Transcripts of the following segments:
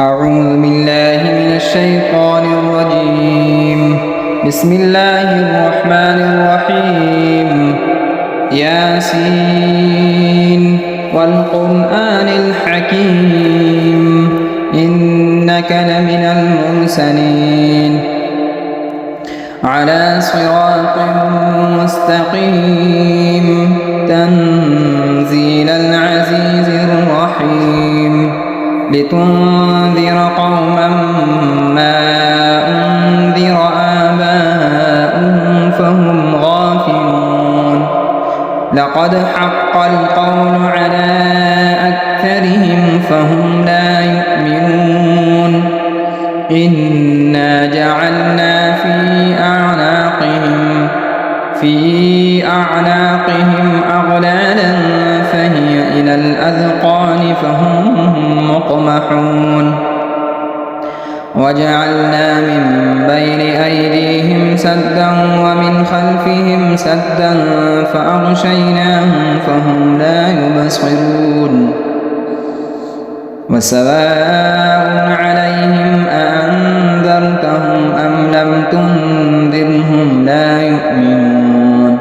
أعوذ بالله من الشيطان الرجيم. بسم الله الرحمن الرحيم. ياسين والقرآن الحكيم إنك لمن المرسلين على صراط مستقيم تنزيل العزيز الرحيم لتنذر قوما ما أنذر آباؤهم فهم غافلون لقد حق القول على أكثرهم فهم لا يؤمنون إنا جعلنا في أعناقهم أغلالا فهي إلى الأذقان فهم مقمحون وجعلنا من بين أيديهم سدا ومن خلفهم سدا فأغشيناهم فهم لا يبصرون وسواء عليهم أأنذرتهم أم لم تنذرهم لا يؤمنون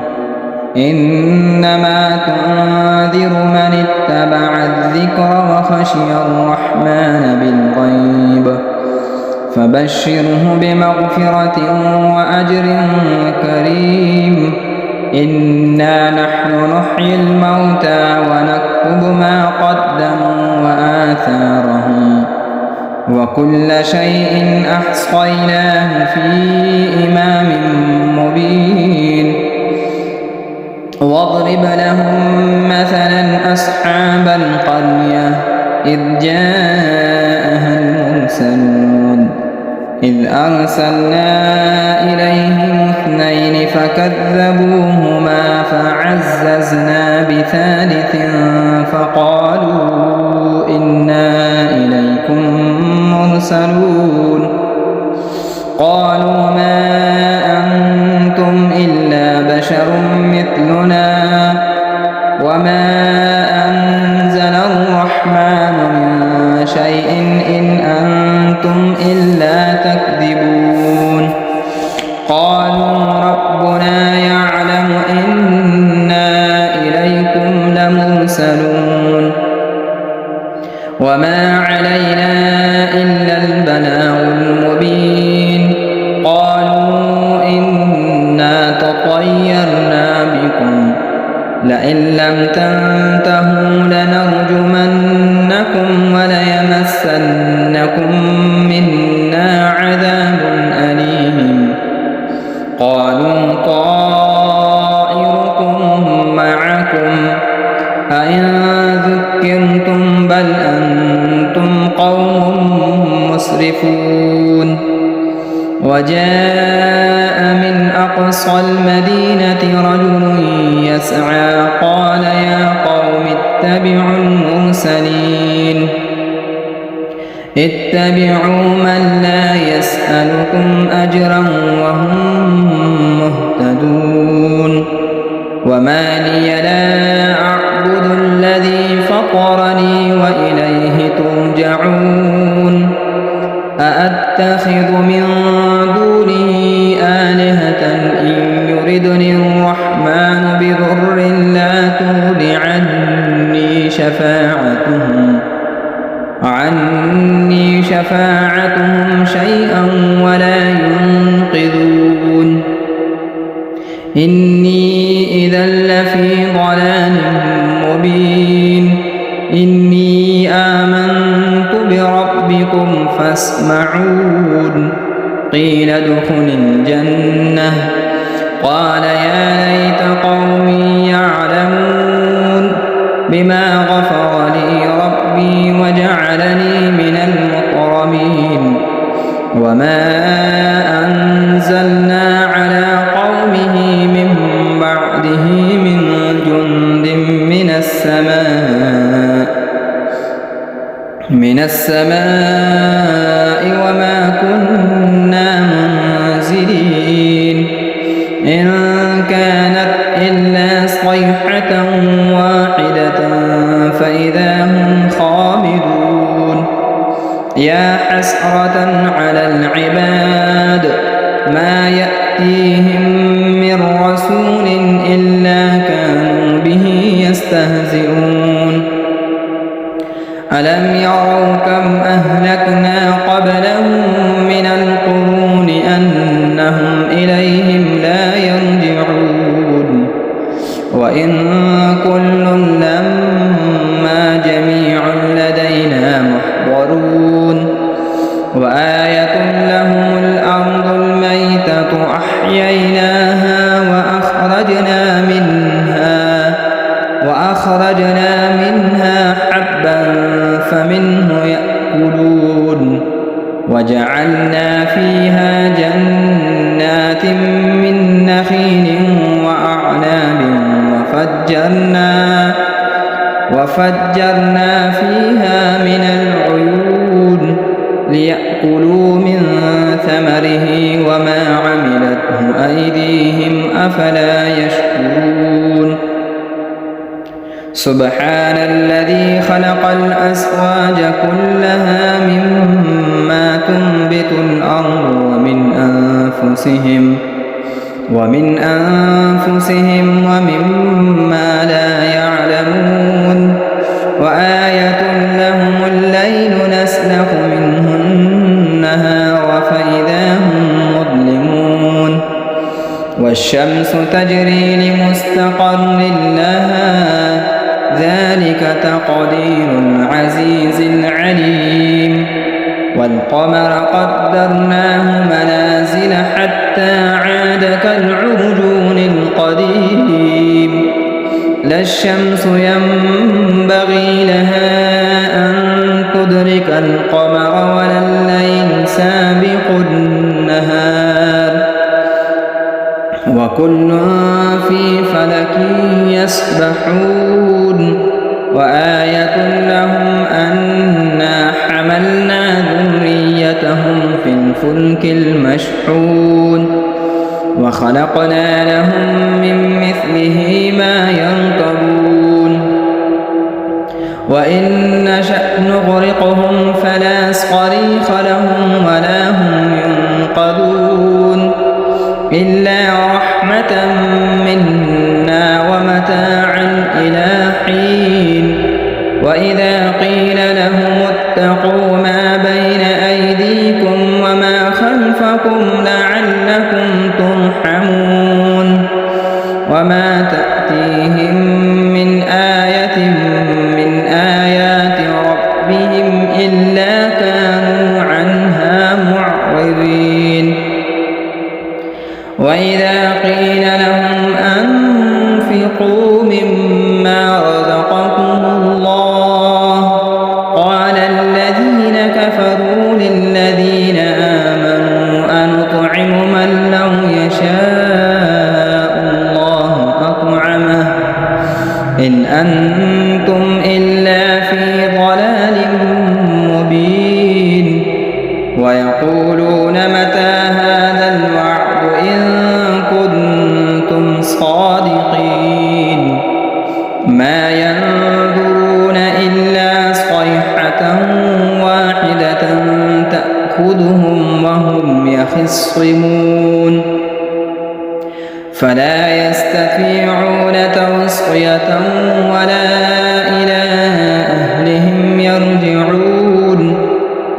إنما تنذر من اتبع الذكر وخشي الرحمن بالغيب فبشره بمغفرة وأجر كريم إنا نحن نحيي الموتى ونكتب ما قدموا وآثارهم وكل شيء أحصيناه في إمام مبين واضرب لهم مثلا أصحاب القرية إذ جاءها المرسلون إذ أرسلنا إليهم اثنين فكذبوهما فعززنا بثالث فقالوا إنا إليكم مرسلون قالوا ما أنتم إلا بشر مثلنا وما أنزل الرحمن من شيء إن أنتم إلا تكذبون قالوا ربنا يعلم إنا إليكم لمرسلون وما علينا إلا البلاغ المبين قالوا إنا تطيرنا بكم لئن لم تنتهوا لنرجمنكم وليمسنكم منا عذاب أليم قالوا طائركم معكم أئن ذكرتم بل أنتم قوم مسرفون وجاء من أقصى المدينة رجل يسعى قال يا قوم اتبعوا المرسلين اتبعوا من لا يسألكم أجرا وهم مهتدون وما لي لا أعبد الذي فطرني وإليه ترجعون أأتخذ من دونه آلهة إن يردني الرحمن بضر لا تغن عني شفاعتهم شيئا ولا ينقذون إني إذا لفي ضلال مبين إني آمنت بربكم فاسمعون قيل ادخل الجنة قال يا ليت قومي يعلمون بما غفر لي ربي وجعلني من المكرمين وما أنزلنا على قومه من بعده من جند من السماء وما كنا منزلين إن كانت إلا صيحة واحدة فإذا هم خامدون يا حسرة على العباد ما يأتيهم من رسول إلا كانوا به يستهزئون ألم يروا كم أهلكنا قبلهم من القرون أنهم إليهم لا يرجعون وإن كل لما جميع لدينا محضرون وآية لهم الأرض الميتة أحييناها وأخرجنا منها حبا فمنه يأكلون وجعلنا فيها جنات من نخيل وأعناب وفجرنا فيها من العيون ليأكلوا من ثمره وما عملته أيديهم أفلا يشكرون سبحان الذي خلق الأزواج كلها مما تنبت الأرض ومن أنفسهم ومما لا يعلمون وآية لهم الليل نسلخ منه النهار فإذا هم مظلمون والشمس تجري لمستقر لها ذلك تقدير العزيز العليم والقمر قدرناه منازل حتى عاد كالعرجون القديم لا الشمس ينبغي لها أن تدرك القمر ولا الليل سابق النهار وكل في فلك يسبحون وآية لهم أنا حملنا ذريتهم في الفلك المشحون وخلقنا لهم من مثله ما يركبون وإن نشأ نغرقهم فلا صريخ لهم ولا هم ينقذون إلا رحمة منا ومتاعا إلى حين وإذا قيل لهم اتقوا ما بين أيديكم وما خلفكم لعلكم ترحمون وما تأتيهم من آية من آيات ربهم إلا كانوا عنها معرضين وإذا قيل لهم أنفقوا مما رزقكم الله قال الذين كفروا للذين آمنوا أنطعم من لو يشاء الله أطعمه إن أنتم إلا في ضلال مبين ويقولون متى هذا الوعد إن كنتم صادقين ما ينظرون إلا صيحة واحدة تأخذهم وهم يخصمون فلا يستطيعون توصية ولا إلى أهلهم يرجعون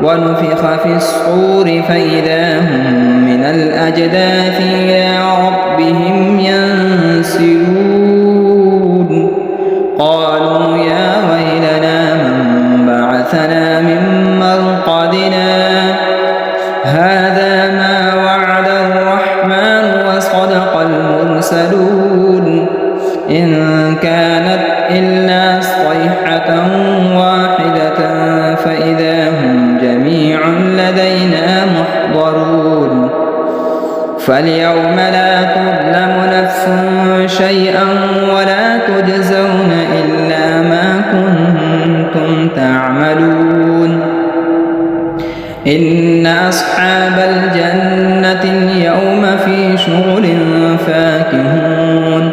ونفخ في الصور فإذا هم من الأجداث إلى ربهم ينسلون قالوا يا ويلنا من بعثنا من مرقدنا هذا ما وعد الرحمن وصدق المرسلون إن كانت إلا صيحة واحدة فإذا هم جميع لدينا محضرون فاليوم لا تظلم نفس شيئا ولا تجزون إلا ما كنتم تعملون إن أصحاب الجنة اليوم في شغل فاكهون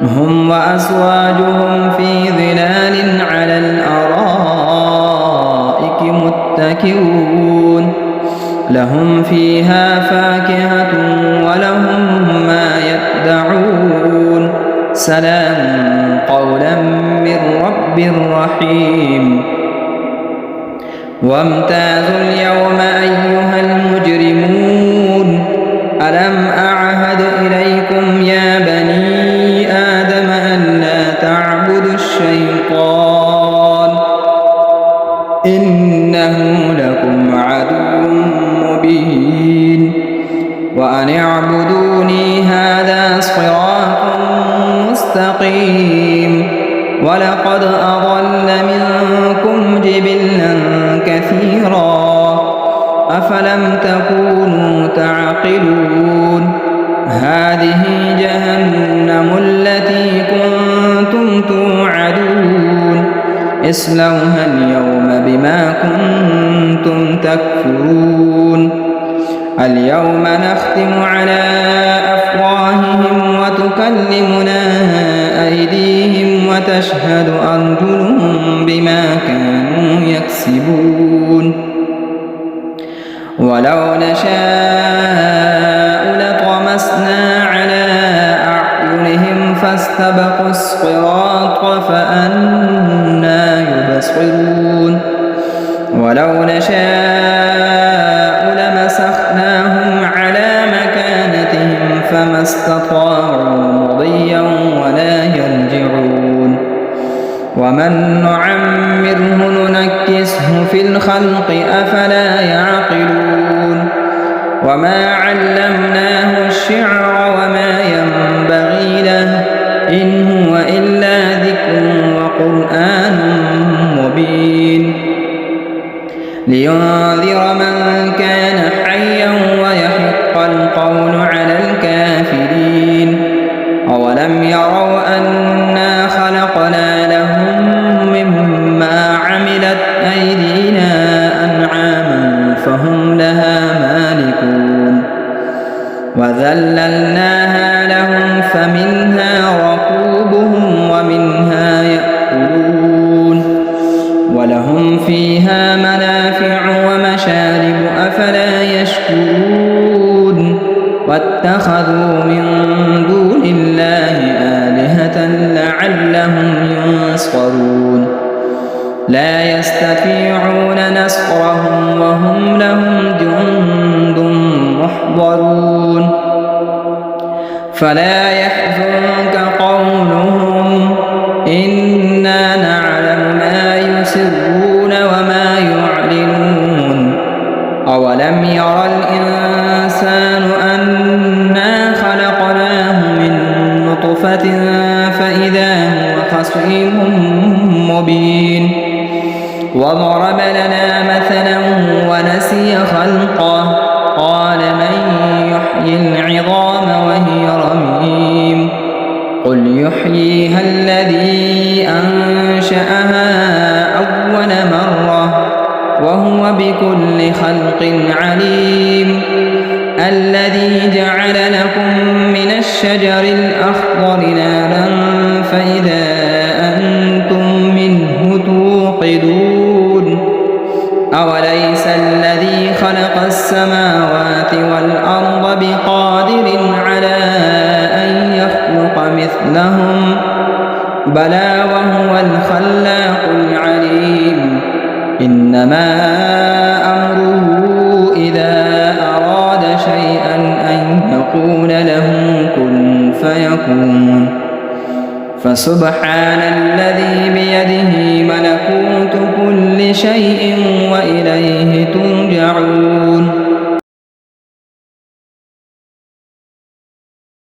هم وأزواجهم في ظلال على الأرائك متكئون منكرون لهم فيها فاكهة ولهم ما يدعون سلام قولا من رب رحيم وامتازوا اليوم أيها المجرمون ألم أعهد إليكم يا بني آدم ألا تعبدوا الشيطان إنه لكم عدو مبين وأن اعبدوني هذا صراط مستقيم ولقد أضل منكم جبلا كثيرا أفلم تكونوا تعقلون هذه جهنم التي كنتم توعدون اصلوها اليوم بما كنتم تكفرون اليوم نختم على أفواههم وتكلمنا أيديهم وتشهد أرجلهم بما كانوا يكسبون ولو نشاء لطمسنا على أعينهم فاستبقوا الصراط فأنى يبصرون ولو نشاء لمسخناهم على مكانتهم فما استطاعوا مضيا ولا يرجعون ومن نعمره ننكسه في الخلق أفلا يعقلون وما علمناه الشعر وما ينبغي له إن هو إلا ذكر وقرآن مبين لينذر من كان حيا ويحق القول على الكافرين أولم يروا أنا خلقنا لهم مما عملت أيدينا أنعاما فهم لها مالكون وذللناها لهم فمنها ركوبهم ومنها يأكلون ولهم فيها منافع ومشارب أفلا يشكرون واتخذوا من دون الله آلهة لعلهم ينصرون لا يستطيعون نصرهم وهم لهم جند محضرون فلا يحزنك قولهم إنا نعلم ما يسرون وما يعلنون أولم يرى الإنسان أنا خلقناه من نطفة فإذا هو خصيم مبين وضرب لنا مثلا ونسي خلقه قال من يحيي العظام وهي رميم قل يحييها الذي أنشأها أول مرة وهو بكل خلق عليم الذي جعل لكم من الشجر الأخضر نارا فإذا أنتم منه توقدون أوليس الذي خلق السماوات والأرض بقادر على أن يخلق مثلهم بلى وهو الخلاق العليم إنما أمره إذا أراد شيئا أن يقول له كن فيكون فسبحان الذي بيده ملكوت كل شيء